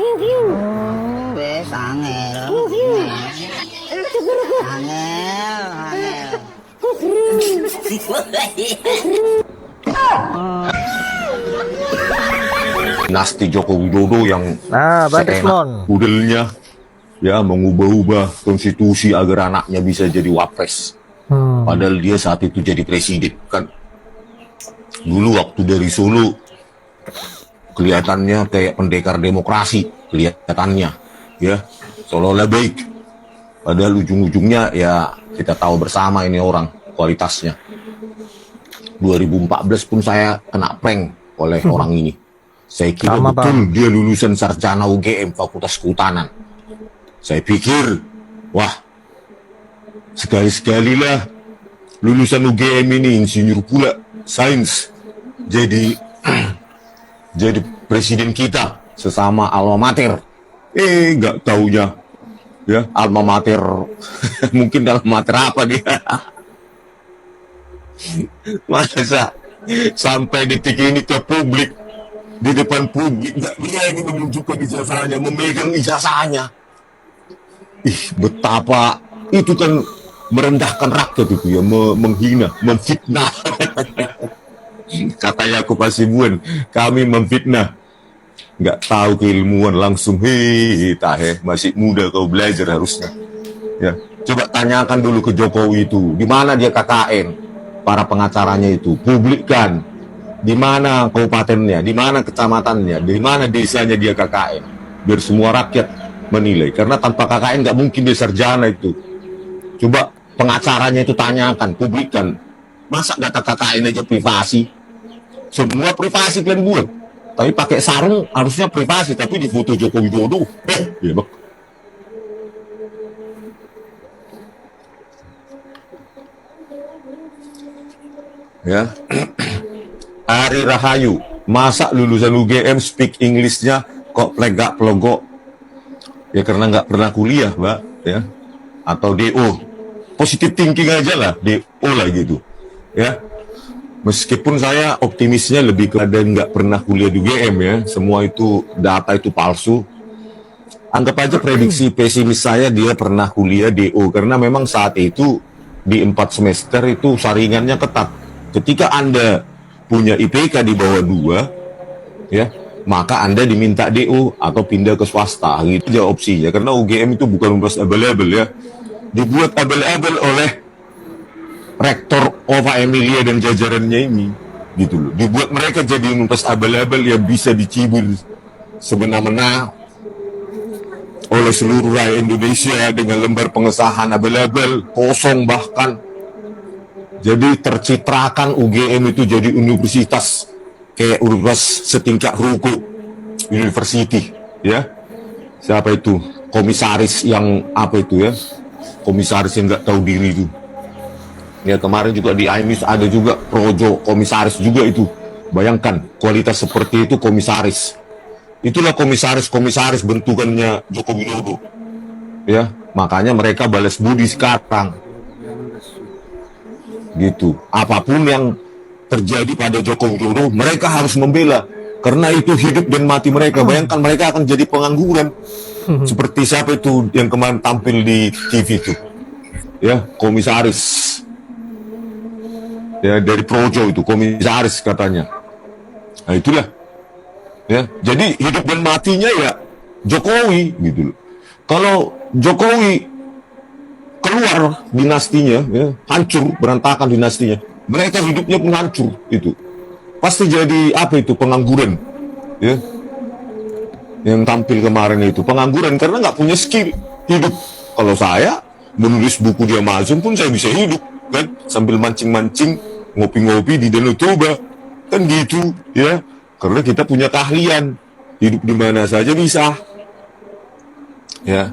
Wes angel. Angel. Dinasti Joko Widodo yang Bang seenak Desmond. pudelnya ya mengubah-ubah konstitusi agar anaknya bisa jadi wapres. Padahal dia saat itu jadi presiden kan. Dulu waktu dari Solo kelihatannya kayak pendekar demokrasi, kelihatannya ya seolah-olah baik. Padahal ujung-ujungnya ya kita tahu bersama ini orang kualitasnya. 2014 pun saya kena prank oleh orang ini. Saya kira Sama, betul dia lulusan sarjana UGM Fakultas Kehutanan. Saya pikir, wah, sekali-sekalilah lulusan UGM ini insinyur pula, sains, jadi jadi presiden kita sesama alma mater. Nggak taunya, ya alma mater, mungkin dalam mater apa dia? Masa sampai detik ini ke publik, di depan publik nggak berani menunjukkan ijazahnya, memegang ijazahnya. Betapa itu kan merendahkan rakyat itu ya, menghina, memfitnah. Kata Yakub Hasibuan, kami memfitnah. Nggak tahu keilmuan langsung, masih muda kau belajar harusnya. Ya, coba tanyakan dulu ke Jokowi itu, di mana dia KKN? Para pengacaranya itu publikkan di mana kabupatennya, di mana kecamatannya, di mana desanya dia KKN, biar semua rakyat menilai. Karena tanpa KKN nggak mungkin dia sarjana itu. Coba pengacaranya itu tanyakan, publikkan. Masa data KKN aja privasi? Semua privasi kalian buat. Tapi pakai sarung harusnya privasi, tapi di foto Joko Widodo, ya bak. Ya, Ari Rahayu, masa lulusan UGM speak Englishnya kok plegak pelogok? Ya karena nggak pernah kuliah, Mbak, ya. Atau DO, positive thinking aja lah, DO lah gitu, ya. Meskipun saya optimisnya lebih kepada nggak pernah kuliah di UGM ya, semua itu data itu palsu. Anggap aja prediksi pesimis saya dia pernah kuliah DO, karena memang saat itu di 4 semester itu saringannya ketat. Ketika Anda punya IPK di bawah 2, ya, maka Anda diminta DO atau pindah ke swasta. Gitu aja opsinya. Karena UGM itu bukan universitas abal-abal ya. Dibuat abal-abal oleh Rektor Ova Emilia dan jajarannya ini. Gitu loh. Dibuat mereka jadi universitas abal-abal yang bisa dicibir semena-mena oleh seluruh rakyat Indonesia dengan lembar pengesahan abal-abal, kosong bahkan. Jadi tercitrakan UGM itu jadi universitas kayak universitas setingkat ruko, university, ya. Siapa itu? Komisaris yang apa itu ya? Komisaris yang nggak tahu diri itu. Ya kemarin juga di IMIS ada juga projo komisaris juga itu. Bayangkan kualitas seperti itu komisaris. Itulah komisaris bentukannya Joko Widodo. Ya, makanya mereka balas budi sekarang. Gitu. Apapun yang terjadi pada Joko Widodo, mereka harus membela karena itu hidup dan mati mereka. Bayangkan mereka akan jadi pengangguran. Seperti siapa itu yang kemarin tampil di TV itu, ya, komisaris, ya dari Projo itu komisaris katanya. Nah itulah, ya. Jadi hidup dan matinya ya Jokowi gitu loh. Kalau Jokowi keluar dinastinya, ya, hancur, berantakan dinastinya. Mereka hidupnya pun hancur itu. Pasti jadi apa itu pengangguran, ya. Yang tampil kemarin itu pengangguran karena nggak punya skill hidup. Kalau saya menulis buku di Amazon pun saya bisa hidup, kan, sambil mancing-mancing, ngopi-ngopi di Danau Toba, kan gitu, ya. Karena kita punya keahlian, hidup di mana saja bisa, ya.